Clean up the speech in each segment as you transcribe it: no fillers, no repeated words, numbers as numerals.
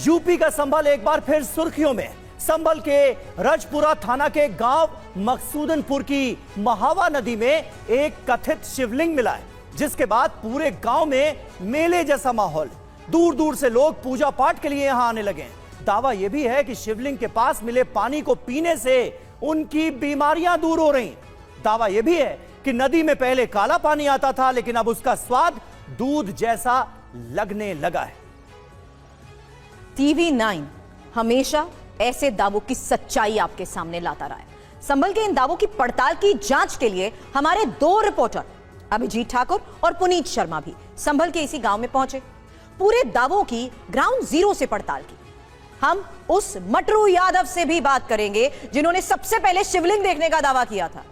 UP का संभल एक बार फिर सुर्खियों में। संभल के रजपुरा थाना के गांव मकसूदनपुर की महावा नदी में एक कथित शिवलिंग मिला है, जिसके बाद पूरे गांव में मेले जैसा माहौल। दूर दूर से लोग पूजा पाठ के लिए यहां आने लगे हैं। दावा यह भी है कि शिवलिंग के पास मिले पानी को पीने से उनकी बीमारियां दूर हो रही। दावा यह भी है कि नदी में पहले काला पानी आता था, लेकिन अब उसका स्वाद दूध जैसा लगने लगा है। TV9 हमेशा ऐसे दावों की सच्चाई आपके सामने लाता रहा है। संभल के इन दावों की पड़ताल की जांच के लिए हमारे दो रिपोर्टर अभिजीत ठाकुर और पुनीत शर्मा भी संभल के इसी गांव में पहुंचे। पूरे दावों की ग्राउंड जीरो से पड़ताल की। हम उस मटरू यादव से भी बात करेंगे जिन्होंने सबसे पहले शिवलिंग देखने का दावा किया था।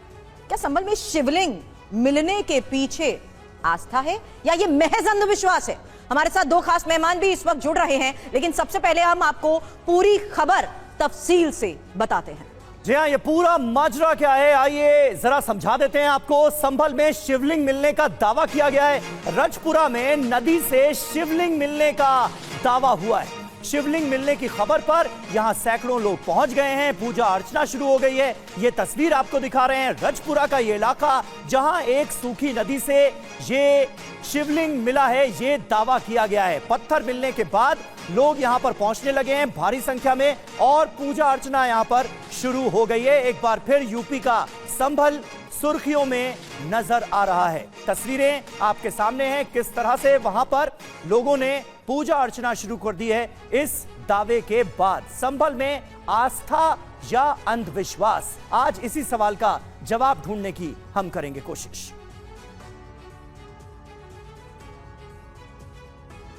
क्या संभल में शिवलिंग मिलने के पीछे आस्था है या यह महज अंधविश्वास है? हमारे साथ दो खास मेहमान भी इस वक्त जुड़ रहे हैं, लेकिन सबसे पहले हम आपको पूरी खबर तफसील से बताते हैं। जी हाँ, ये पूरा माजरा क्या है, आइए जरा समझा देते हैं आपको। संभल में शिवलिंग मिलने का दावा किया गया है। रजपुरा में नदी से शिवलिंग मिलने का दावा हुआ है। शिवलिंग मिलने की खबर पर यहां सैकड़ों लोग पहुंच गए हैं। पूजा अर्चना शुरू हो गई है। ये तस्वीर आपको दिखा रहे हैं रजपुरा का ये इलाका, जहां एक सूखी नदी से ये शिवलिंग मिला है, ये दावा किया गया है। पत्थर मिलने के बाद लोग यहां पर पहुंचने लगे हैं भारी संख्या में और पूजा अर्चना यहां पर शुरू हो गई है। एक बार फिर यूपी का संभल सुर्खियों में नजर आ रहा है। तस्वीरें आपके सामने हैं, किस तरह से वहां पर लोगों ने पूजा अर्चना शुरू कर दी है इस दावे के बाद। संभल में आस्था या अंधविश्वास, आज इसी सवाल का जवाब ढूंढने की हम करेंगे कोशिश।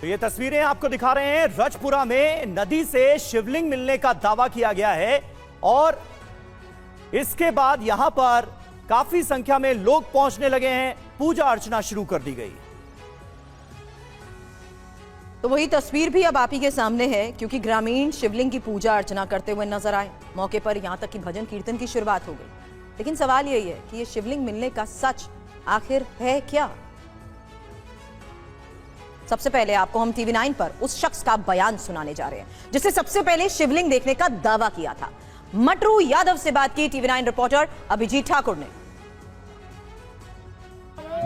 तो ये तस्वीरें आपको दिखा रहे हैं, रजपुरा में नदी से शिवलिंग मिलने का दावा किया गया है और इसके बाद यहां पर काफी संख्या में लोग पहुंचने लगे हैं। पूजा अर्चना शुरू कर दी गई। तो वही तस्वीर भी अब आप ही के सामने है, क्योंकि ग्रामीण शिवलिंग की पूजा अर्चना करते हुए नजर आए। मौके पर यहां तक कि भजन कीर्तन की शुरुआत हो गई। लेकिन सवाल यही है कि ये शिवलिंग मिलने का सच आखिर है क्या? सबसे पहले आपको हम TV9 पर उस शख्स का बयान सुनाने जा रहे हैं जिसने सबसे पहले शिवलिंग देखने का दावा किया था। मटरू यादव से बात की TV9 रिपोर्टर अभिजीत ठाकुर ने।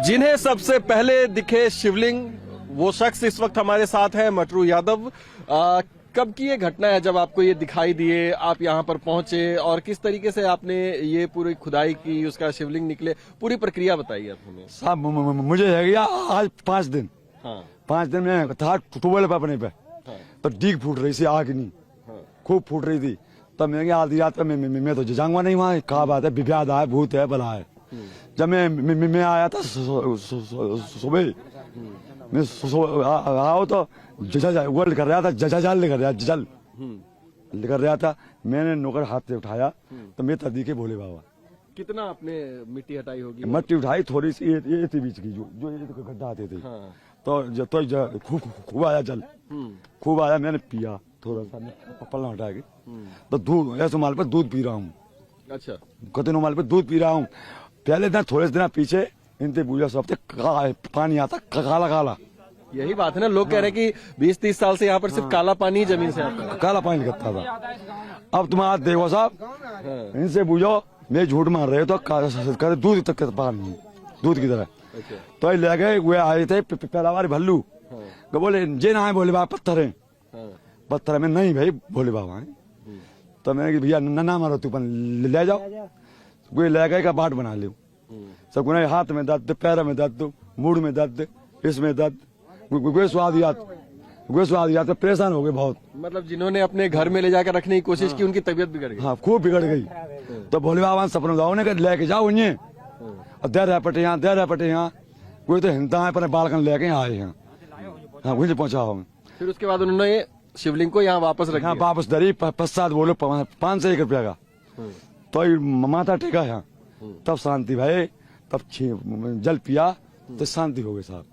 जिन्हें सबसे पहले दिखे शिवलिंग, वो शख्स इस वक्त हमारे साथ है, मटरू यादव। कब की ये घटना है जब आपको ये दिखाई दिए, आप यहाँ पर पहुंचे और किस तरीके से आपने ये पूरी खुदाई की, उसका शिवलिंग निकले, पूरी प्रक्रिया बताइए आप हमें। साहब मुझे है गया आज 5 दिन। हाँ। 5 दिन में था ट्यूबवेल पर अपने पे। हाँ। तो डीग फूट रही थी, आग नहीं। हाँ। खूब फूट रही थी। तब मैं आधी रात में मैं तो जाऊंगा नहीं वहाँ। कहा बात है, विव्याद है, भूत है, बला है। जब मैं आया था सुबह, मैं आओ तो वर्ल्ड कर रहा था, जजाल लेकर रहा था। मैंने नौकर हाथ से उठाया तो मैं तदी के बोले बाबा। कितना आपने मिट्टी हटाई होगी? मिट्टी उठाई थोड़ी सी, ये थी बीच की जो ये गड्ढा आते थे। हाँ। तो खूब आया जल, खूब आया। मैंने पिया थोड़ा सा, पल्ला हटा के। तो दूध ऐसे माल पर दूध पी रहा हूँ। अच्छा। कते माल पर दूध पी रहा हूँ। पहले दिन थोड़े दिन पीछे इनसे पूजा सब पानी आता काला काला। यही बात है ना, लोग कह रहे हैं कि 20-30 साल से यहाँ पर सिर्फ काला पानी जमीन से आता है। काला पानी निकलता था। अब तुम आज देखो साहब, इनसे पूछो, मैं झूठ मार रहे हो तो दूध तक पानी, दूध की तरह। तो ले गए, वे आए थे पहला बार भल्लू। बोले जे ना है, बोले बाबा पत्थर है। पत्थर में नहीं भाई, भोले बाबा है। तो मैंने भैया ना मारो, तू ले जाओ। कोई ले गए का बाट बना लो। सब हाथ में दर्द, पैर में दर्द, मूड में दर्द, इसमें दर्द, वे स्वाद याद तो परेशान हो गए बहुत। मतलब जिन्होंने अपने घर में ले जाकर रखने की कोशिश की, उनकी तबीयत बिगड़ गई। हाँ, खूब बिगड़ गई। तो भोले बाबा सपने दाओ ने लेके जाओ इन्हें, और दे रहे पटे यहाँ। कोई तो हिंदा है, अपने बालकन लेके आए हैं। हाँ, वहीं पहुंचाओ। फिर उसके बाद उन्होंने शिवलिंग को यहाँ वापस रखा। हाँ, वापस धरी। पश्चात बोलो 5 से 1 रुपया का। तो माथा टेका है, तब शांति भाई। तब जल पिया तो शांति हो गई साहब।